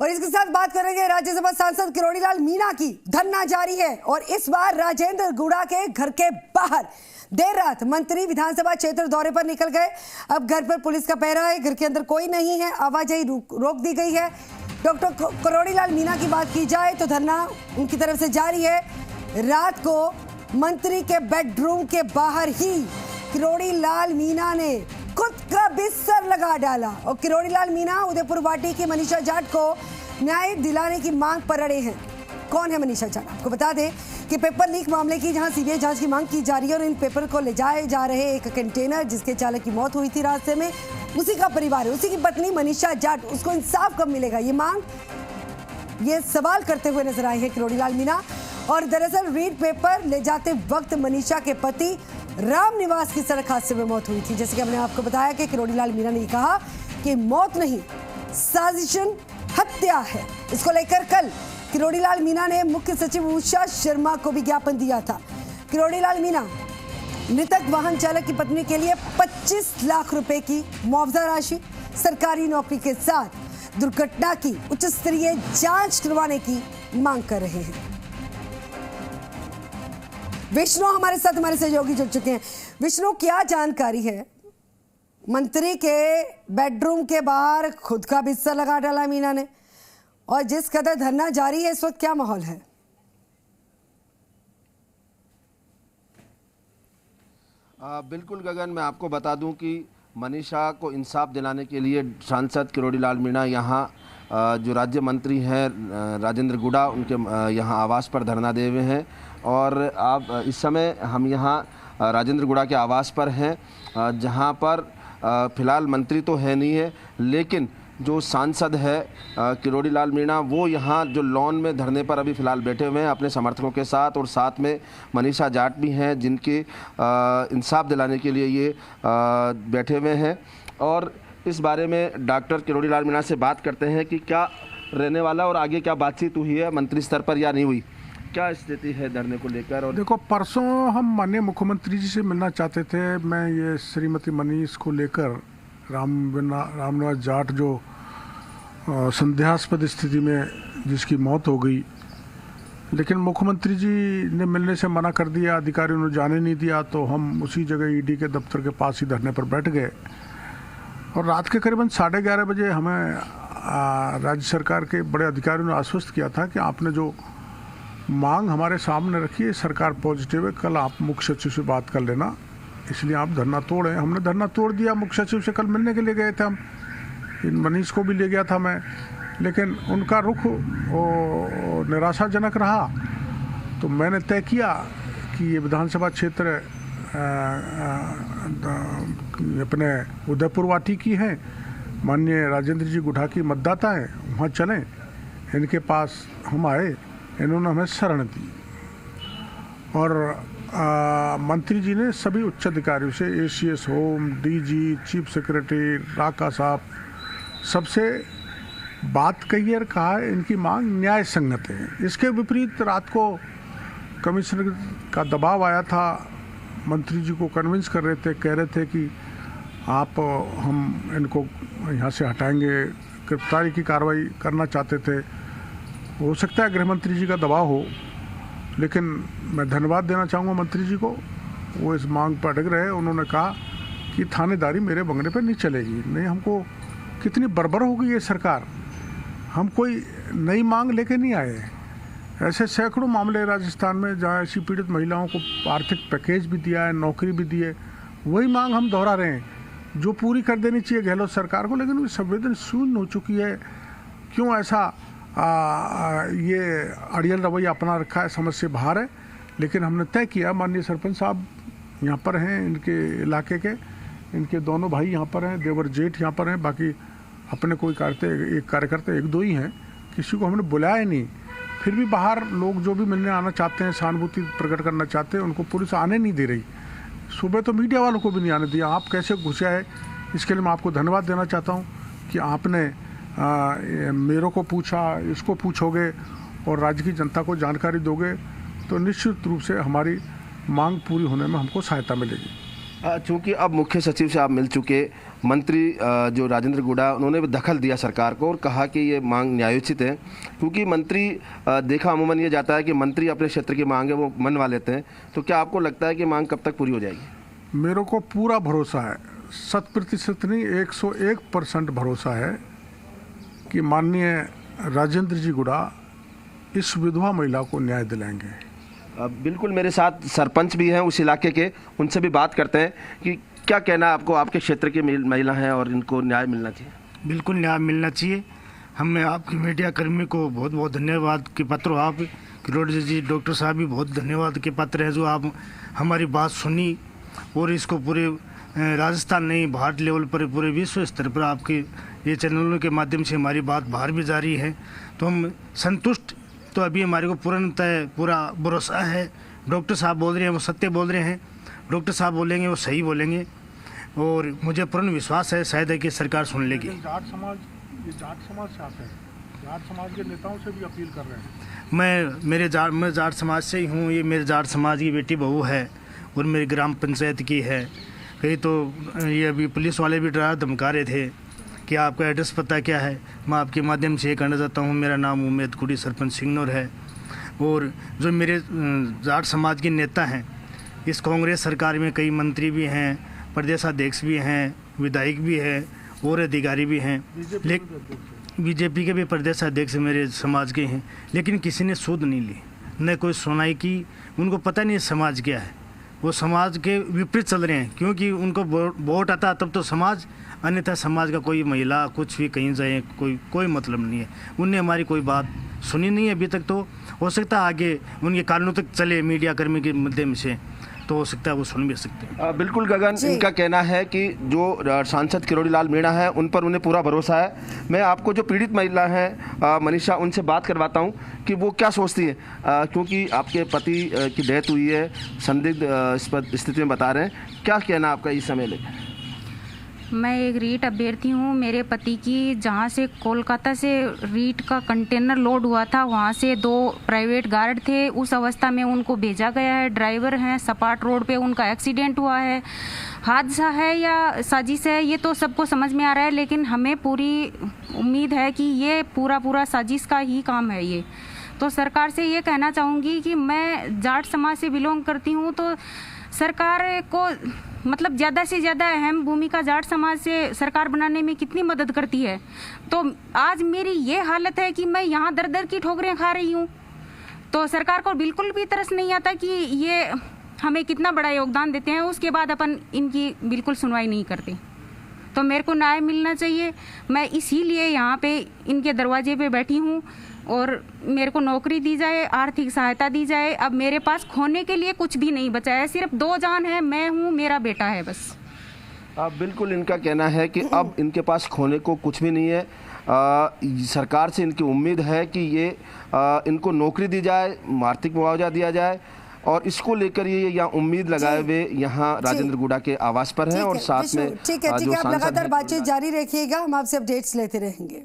और इसके साथ बात करेंगे राज्यसभा सांसद किरोड़ीलाल मीणा की। धरना जारी है और इस बार राजेंद्र गुड़ा के घर के बाहर। देर रात मंत्री विधानसभा क्षेत्र दौरे पर निकल गए। अब घर पर पुलिस का पहरा है, घर के अंदर कोई नहीं है, आवाजाही रोक दी गई है। डॉक्टर किरोड़ीलाल मीणा की बात की जाए तो धरना उनकी तरफ से जारी है। रात को मंत्री के बेडरूम के बाहर ही किरोड़ीलाल मीणा ने खुद का बिस्तर लगा डाला और किरोड़ीलाल मीणा उदयपुर वाटी की मनीषा जाट को न्याय दिलाने की मांग पर अड़े हैं। कौन है मनीषा जाट? आपको बता दें कि पेपर लीक मामले की जहां सीबीआई जांच की मांग की जा रही है और इन पेपर को ले जाए जा रहे एक कंटेनर जिसके चालक की मौत हुई थी रास्ते में, उसी का परिवार है, उसी की पत्नी मनीषा जाट। उसको इंसाफ कब मिलेगा, ये मांग, ये सवाल करते हुए नजर आए हैं किरोड़ीलाल मीणा। और दरअसल रीड पेपर ले जाते वक्त मनीषा के पति राम निवास की सड़क हादसे में मौत हुई थी। जैसे कि हमने आपको बताया कि किरोड़ीलाल मीणा ने कहा कि मौत नहीं, साजिशन हत्या है। इसको लेकर कल किरोड़ीलाल मीणा ने मुख्य सचिव उषा शर्मा को भी ज्ञापन दिया था। किरोड़ीलाल मीणा मृतक वाहन चालक की पत्नी के लिए 25 लाख रुपए की मुआवजा राशि, सरकारी नौकरी के साथ दुर्घटना की उच्च स्तरीय जांच करवाने की मांग कर रहे हैं। विष्णु हमारे साथ, हमारे सहयोगी जुड़ चुके हैं। विष्णु, क्या जानकारी है? मंत्री के बेडरूम के बाहर खुद का बिस्तर लगा डाला मीणा ने, और जिस कदर धरना जारी है इस वक्त क्या माहौल है? बिल्कुल गगन, मैं आपको बता दूं कि मनीषा को इंसाफ दिलाने के लिए सांसद किरोड़ीलाल मीणा यहाँ जो राज्य मंत्री हैं राजेंद्र गुड़ा, उनके यहाँ आवास पर धरना दे हुए हैं। और आप इस समय हम यहाँ राजेंद्र गुड़ा के आवास पर हैं, जहाँ पर फिलहाल मंत्री तो है नहीं है, लेकिन जो सांसद है किरोड़ीलाल मीणा, वो यहाँ जो लॉन में धरने पर अभी फ़िलहाल बैठे हुए हैं अपने समर्थकों के साथ, और साथ में मनीषा जाट भी हैं जिनके इंसाफ दिलाने के लिए ये बैठे हुए हैं। और इस बारे में डॉक्टर किरोड़ीलाल मीणा से बात करते हैं कि क्या रहने वाला और आगे क्या बातचीत हुई है मंत्री स्तर पर या नहीं हुई, क्या स्थिति है धरने को लेकर। और देखो, परसों हम माननीय मुख्यमंत्री जी से मिलना चाहते थे। मैं ये श्रीमती मनीष को लेकर रामनिवास जाट जो संदेहास्पद स्थिति में जिसकी मौत हो गई, लेकिन मुख्यमंत्री जी ने मिलने से मना कर दिया, अधिकारियों ने जाने नहीं दिया, तो हम उसी जगह ईडी के दफ्तर के पास ही धरने पर बैठ गए। और रात के करीबन 11:30 बजे हमें राज्य सरकार के बड़े अधिकारियों ने आश्वस्त किया था कि आपने जो मांग हमारे सामने रखी है, सरकार पॉजिटिव है, कल आप मुख्य सचिव से बात कर लेना, इसलिए आप धरना तोड़े। हमने धरना तोड़ दिया। मुख्य सचिव से कल मिलने के लिए गए थे हम, इन मनीष को भी ले गया था मैं, लेकिन उनका रुख निराशाजनक रहा। तो मैंने तय किया कि ये विधानसभा क्षेत्र अपने उदयपुर वाटी की है, माननीय राजेंद्र जी गुड़ा की मतदाता है, वहाँ चलें। इनके पास हम आए, इन्होंने हमें शरण दी और मंत्री जी ने सभी उच्च अधिकारियों से, ACS home, DG, chief secretary, Raka साहब, सबसे बात कही और कहा इनकी मांग न्याय संगत है। इसके विपरीत रात को कमिश्नर का दबाव आया था, मंत्री जी को कन्विंस कर रहे थे, कह रहे थे कि आप हम इनको यहाँ से हटाएंगे, गिरफ्तारी की कार्रवाई करना चाहते थे। हो सकता है गृह मंत्री जी का दबाव हो, लेकिन मैं धन्यवाद देना चाहूँगा मंत्री जी को, वो इस मांग पर अड़ग रहे। उन्होंने कहा कि थानेदारी मेरे बंगले पर नहीं चलेगी। नहीं, हमको कितनी बर्बर हो गई ये सरकार, हम कोई नई मांग लेके नहीं आए। ऐसे सैकड़ों मामले राजस्थान में जहाँ ऐसी पीड़ित महिलाओं को आर्थिक पैकेज भी दिया है, नौकरी भी दी है, वही मांग हम दोहरा रहे हैं जो पूरी कर देनी चाहिए गहलोत सरकार को, लेकिन वो संवेदनशील हो चुकी है। क्यों ऐसा ये अड़ियल रवैया अपना रखा है, समझ से बाहर है। लेकिन हमने तय किया, माननीय सरपंच साहब यहाँ पर हैं, इनके इलाके के, इनके दोनों भाई यहाँ पर हैं, देवर जेठ यहाँ पर हैं, बाकी अपने कोई कार्यकर्ता एक दो ही हैं, किसी को हमने बुलाया नहीं। फिर भी बाहर लोग जो भी मिलने आना चाहते हैं, सहानुभूति प्रकट करना चाहते हैं, उनको पुलिस आने नहीं दे रही। सुबह तो मीडिया वालों को भी नहीं आने दिया। आप कैसे घुसे आए, इसके लिए मैं आपको धन्यवाद देना चाहता हूँ कि आपने मेरे को पूछा, इसको पूछोगे और राज्य की जनता को जानकारी दोगे तो निश्चित रूप से हमारी मांग पूरी होने में हमको सहायता मिलेगी। चूंकि अब मुख्य सचिव से आप मिल चुके, मंत्री जो राजेंद्र गुड़ा उन्होंने भी दखल दिया सरकार को और कहा कि ये मांग न्यायोचित है, क्योंकि मंत्री देखा अमूमन ये जाता है कि मंत्री अपने क्षेत्र की मांग है वो मनवा लेते हैं। तो क्या आपको लगता है कि मांग कब तक पूरी हो जाएगी? मेरे को पूरा भरोसा है, 100% नहीं 101% भरोसा है कि माननीय राजेंद्र जी गुड़ा इस विधवा महिला को न्याय दिलाएंगे। बिल्कुल, मेरे साथ सरपंच भी हैं उस इलाके के, उनसे भी बात करते हैं कि क्या कहना है आपको, आपके क्षेत्र की महिला हैं और इनको न्याय मिलना चाहिए। बिल्कुल न्याय मिलना चाहिए। हमें आपके मीडिया कर्मी को बहुत बहुत धन्यवाद के पात्र हो आप, किरोड़ी जी, डॉक्टर साहब भी बहुत धन्यवाद के पात्र हैं जो आप हमारी बात सुनी और इसको पूरे राजस्थान नहीं भारत लेवल पर पूरे विश्व स्तर पर आपके ये चैनलों के माध्यम से हमारी बात बाहर भी जा रही है, तो हम संतुष्ट। तो अभी हमारे को पूर्णतः पूरा भरोसा है, डॉक्टर साहब बोल रहे हैं वो सत्य बोल रहे हैं, डॉक्टर साहब बोलेंगे वो सही बोलेंगे और मुझे पूर्ण विश्वास है शायद है कि सरकार सुन लेगी। जाट समाज से आते हैं, जाट समाज के नेताओं से भी अपील कर रहे हैं। मैं जाट समाज से ही हूँ, ये मेरे जाट समाज की बेटी बहू है और मेरी ग्राम पंचायत की है। कहीं तो ये अभी पुलिस वाले भी डरा धमका रहे थे कि आपका एड्रेस पता क्या है। मैं आपके माध्यम से ये कहना चाहता हूँ, मेरा नाम उम्मेद गुड़ी सरपंच सिंगनौर है और जो मेरे जाट समाज के नेता हैं, इस कांग्रेस सरकार में कई मंत्री भी हैं, प्रदेशाध्यक्ष भी हैं, विधायक भी हैं और अधिकारी भी हैं, लेकिन बीजेपी के भी प्रदेशाध्यक्ष मेरे समाज के हैं, लेकिन किसी ने सूद नहीं ली, न कोई सुनाई की। उनको पता नहीं समाज क्या है, वो समाज के विपरीत चल रहे हैं, क्योंकि उनको वोट आता तब तो समाज, अन्यथा समाज का कोई महिला कुछ भी कहीं जाए कोई मतलब नहीं है। उनने हमारी कोई बात सुनी नहीं है अभी तक। तो हो सकता है आगे उनके कानों तक चले मीडिया कर्मी के माध्यम से, तो हो सकता है वो सुन भी सकते हैं। बिल्कुल गगन, इनका कहना है कि जो सांसद किरोड़ी लाल मीणा है उन पर उन्हें पूरा भरोसा है। मैं आपको जो पीड़ित महिला हैं मनीषा, उनसे बात करवाता हूं कि वो क्या सोचती हैं, क्योंकि आपके पति की डेथ हुई है, संदिग्ध स्थिति में बता रहे हैं। क्या कहना आपका इस समय लेकर? मैं एक रीट अभ्यर्थी हूँ। मेरे पति की जहाँ से कोलकाता से रीट का कंटेनर लोड हुआ था, वहाँ से 2 प्राइवेट गार्ड थे, उस अवस्था में उनको भेजा गया है। ड्राइवर हैं, सपाट रोड पे उनका एक्सीडेंट हुआ है। हादसा है या साजिश है ये तो सबको समझ में आ रहा है, लेकिन हमें पूरी उम्मीद है कि ये पूरा साजिश का ही काम है ये। तो सरकार से ये कहना चाहूँगी कि मैं जाट समाज से बिलोंग करती हूँ, तो सरकार को मतलब ज़्यादा से ज़्यादा अहम भूमिका जाट समाज से सरकार बनाने में कितनी मदद करती है। तो आज मेरी ये हालत है कि मैं यहाँ दर की ठोकरें खा रही हूँ, तो सरकार को बिल्कुल भी तरस नहीं आता कि ये हमें कितना बड़ा योगदान देते हैं, उसके बाद अपन इनकी बिल्कुल सुनवाई नहीं करते। तो मेरे को न्याय मिलना चाहिए। मैं इसीलिए यहाँ पे इनके दरवाजे पे बैठी हूँ और मेरे को नौकरी दी जाए, आर्थिक सहायता दी जाए। अब मेरे पास खोने के लिए कुछ भी नहीं बचा है, सिर्फ 2 जान है, मैं हूँ, मेरा बेटा है बस। बिल्कुल, इनका कहना है कि अब इनके पास खोने को कुछ भी नहीं है। सरकार से इनकी उम्मीद है कि ये इनको नौकरी दी जाए, आर्थिक मुआवजा दिया जाए, और इसको लेकर ये यहाँ उम्मीद लगाए हुए यहाँ राजेंद्र गुड़ा के आवास पर हैं और साथ में ठीक है, आप लगातार बातचीत जारी रखिएगा, हम आपसे अपडेट्स लेते रहेंगे।